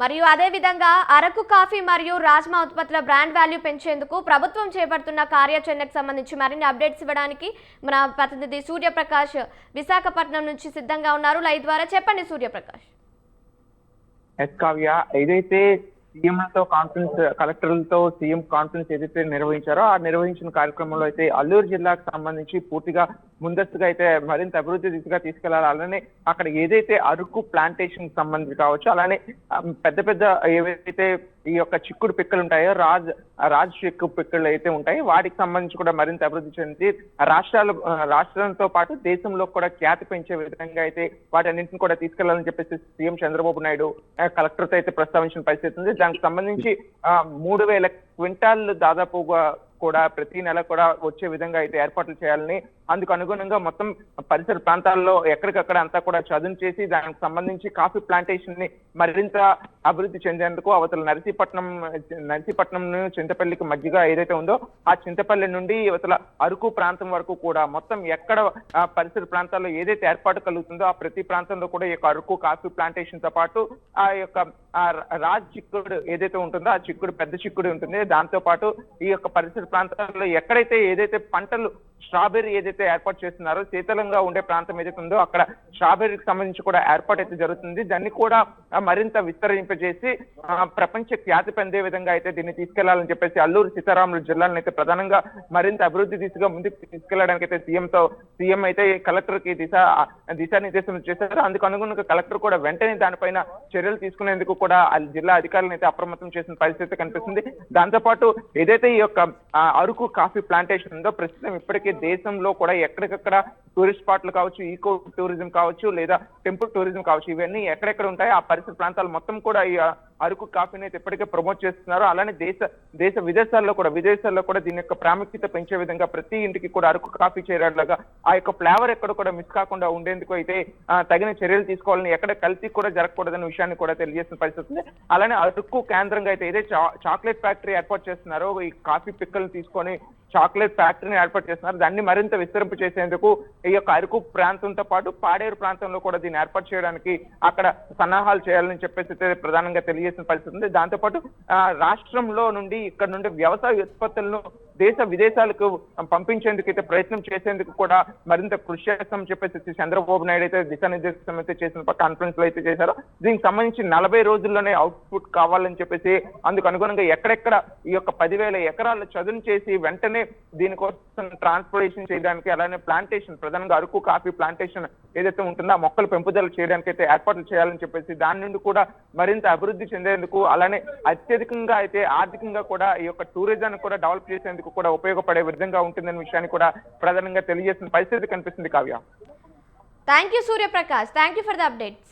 మరియు అదే విధంగా అరకు కాఫీ మరియు రాజ్మా ఉత్పత్తుల బ్రాండ్ వాల్యూ పెంచేందుకు ప్రభుత్వం చేపడుతున్న కార్యాచరణకు సంబంధించి మరిన్ని అప్డేట్స్ ఇవ్వడానికి మన ప్రతినిధి సూర్యప్రకాష్ విశాఖపట్నం నుంచి సిద్ధంగా ఉన్నారు. లైవ్ ద్వారా చెప్పండి సూర్యప్రకాష్. కావ్య, ఏదైతే సీఎంలతో కాన్ఫరెన్స్, కలెక్టర్లతో సీఎం కాన్ఫరెన్స్ ఏదైతే నిర్వహించారో ఆ నిర్వహించిన కార్యక్రమంలో అయితే అల్లూరు జిల్లాకు సంబంధించి పూర్తిగా ముందస్తుగా అయితే మరింత అభివృద్ధి దిశగా తీసుకెళ్లాలి. అలానే అక్కడ ఏదైతే అరకు ప్లాంటేషన్ సంబంధించి కావచ్చు, అలానే పెద్ద పెద్ద ఏవైతే ఈ యొక్క చిక్కుడు పిక్కలు ఉంటాయో రాజ్ చిక్కుడు పిక్కలు అయితే ఉంటాయి, వాటికి సంబంధించి కూడా మరింత అభివృద్ధి చెంది రాష్ట్రంతో పాటు దేశంలో కూడా ఖ్యాతి పెంచే విధంగా అయితే వాటన్నింటిని కూడా తీసుకెళ్లాలని చెప్పేసి సీఎం చంద్రబాబు నాయుడు కలెక్టర్తో అయితే ప్రస్తావించిన పరిస్థితి ఉంది. దానికి సంబంధించి 3000 క్వింటాల్ దాదాపుగా కూడా ప్రతి నెల కూడా వచ్చే విధంగా అయితే ఏర్పాట్లు చేయాలని, అందుకు అనుగుణంగా మొత్తం పరిసర ప్రాంతాల్లో ఎక్కడికక్కడ అంతా కూడా చదును చేసి దానికి సంబంధించి కాఫీ ప్లాంటేషన్ ని మరింత అభివృద్ధి చెందేందుకు అవతల నర్సీపట్నం చింతపల్లికి మధ్యగా ఏదైతే ఉందో ఆ చింతపల్లి నుండి అవతల అరకు ప్రాంతం వరకు కూడా మొత్తం ఎక్కడ పరిసర ప్రాంతాల్లో ఏదైతే ఏర్పాటు కలుగుతుందో ఆ ప్రతి ప్రాంతంలో కూడా ఈ యొక్క అరకు కాఫీ ప్లాంటేషన్ తో పాటు ఆ యొక్క రాజ్ చిక్కుడు ఏదైతే ఉంటుందో ఆ చిక్కుడు పెద్ద చిక్కుడు ఉంటుంది, దాంతో పాటు ఈ యొక్క పరిసర ప్రాంతాల్లో ఎక్కడైతే ఏదైతే పంటలు స్ట్రాబెర్రీ ఏదైతే ఏర్పాటు చేస్తున్నారో శీతలంగా ఉండే ప్రాంతం ఏదైతే ఉందో అక్కడ స్ట్రాబెర్రీకి సంబంధించి కూడా ఏర్పాటు అయితే జరుగుతుంది. దాన్ని కూడా మరింత విస్తరింపజేసి ప్రపంచ ఖ్యాతి పొందే విధంగా అయితే దీన్ని తీసుకెళ్లాలని చెప్పేసి అల్లూరు సీతారాములు జిల్లాలను అయితే ప్రధానంగా మరింత అభివృద్ధి దిశగా ముందుకు తీసుకెళ్లడానికి అయితే సీఎం అయితే కలెక్టర్ కి దిశానిర్దేశం చేశారు. అందుకు అనుగుణంగా కలెక్టర్ కూడా వెంటనే దానిపైన చర్యలు తీసుకునేందుకు కూడా జిల్లా అధికారులను అయితే అప్రమత్తం చేసిన పరిస్థితి కనిపిస్తుంది. దాంతో పాటు ఏదైతే ఈ యొక్క అరకు కాఫీ ప్లాంటేషన్ ఉందో ప్రస్తుతం ఇప్పటికే దేశంలో కూడా ఎక్కడికక్కడ టూరిస్ట్ స్పాట్లు కావచ్చు, ఈకో టూరిజం కావచ్చు, లేదా టెంపుల్ టూరిజం కావచ్చు, ఇవన్నీ ఎక్కడెక్కడ ఉంటాయో ఆ పరిసర ప్రాంతాలు మొత్తం కూడా ఈ అరకు కాఫీని అయితే ఇప్పటికే ప్రమోట్ చేస్తున్నారు. అలానే దేశ విదేశాల్లో కూడా దీని యొక్క ప్రాముఖ్యత పెంచే విధంగా ప్రతి ఇంటికి కూడా అరకు కాఫీ చేరేలాగా ఆ యొక్క ఫ్లేవర్ ఎక్కడ కూడా మిస్ కాకుండా ఉండేందుకు అయితే తగిన చర్యలు తీసుకోవాలని, ఎక్కడ కల్తీ కూడా జరగకూడదనే విషయాన్ని కూడా తెలియజేసిన పరిస్థితి ఉంది. అలానే అరకు కేంద్రంగా అయితే ఏదైతే చాక్లెట్ ఫ్యాక్టరీ ఏర్పాటు చేస్తున్నారో ఈ కాఫీ పిక్కలను తీసుకొని చాక్లెట్ ఫ్యాక్టరీని ఏర్పాటు చేస్తున్నారు. దాన్ని మరింత విస్తరింపు చేసేందుకు ఈ యొక్క అరకు ప్రాంతంతో పాటు పాడేరు ప్రాంతంలో కూడా దీన్ని ఏర్పాటు చేయడానికి అక్కడ సన్నాహాలు చేయాలని చెప్పేసి ప్రధానంగా తెలియజేసిన పరిస్థితి ఉంది. దాంతో పాటు రాష్ట్రంలో నుండి ఇక్కడ నుండి వ్యవసాయ ఉత్పత్తులను దేశ విదేశాలకు పంపించేందుకు అయితే ప్రయత్నం చేసేందుకు కూడా మరింత కృషి చేస్తామని చెప్పేసి చంద్రబాబు నాయుడు అయితే దిశానిర్దేశం అయితే చేసిన కాన్ఫరెన్స్ లో అయితే చేశారు. దీనికి సంబంధించి 40 రోజుల్లోనే అవుట్పుట్ కావాలని చెప్పేసి అందుకు అనుగుణంగా ఎక్కడెక్కడ ఈ యొక్క 10,000 ఎకరాల చదును చేసి వెంటనే దీనికోసం ట్రాన్స్పోర్టేషన్ చేయడానికి, అలానే ప్లాంటేషన్ ప్రధానంగా అరకు కాఫీ ప్లాంటేషన్ ఏదైతే ఉంటుందో ఆ మొక్కలు పెంపుదల చేయడానికి అయితే ఏర్పాట్లు చేయాలని చెప్పేసి దాని నుండి కూడా మరింత అభివృద్ధి చెందేందుకు, అలానే అత్యధికంగా అయితే ఆర్థికంగా కూడా ఈ యొక్క టూరిజాన్ని కూడా డెవలప్ చేసేందుకు కూడా ఉపయోగపడే విధంగా ఉంటుందనే విషయాన్ని కూడా ప్రధానంగా తెలియజేసిన పరిస్థితి కనిపిస్తుంది. Kavya, thank you Suryaprakash, thank you for the updates.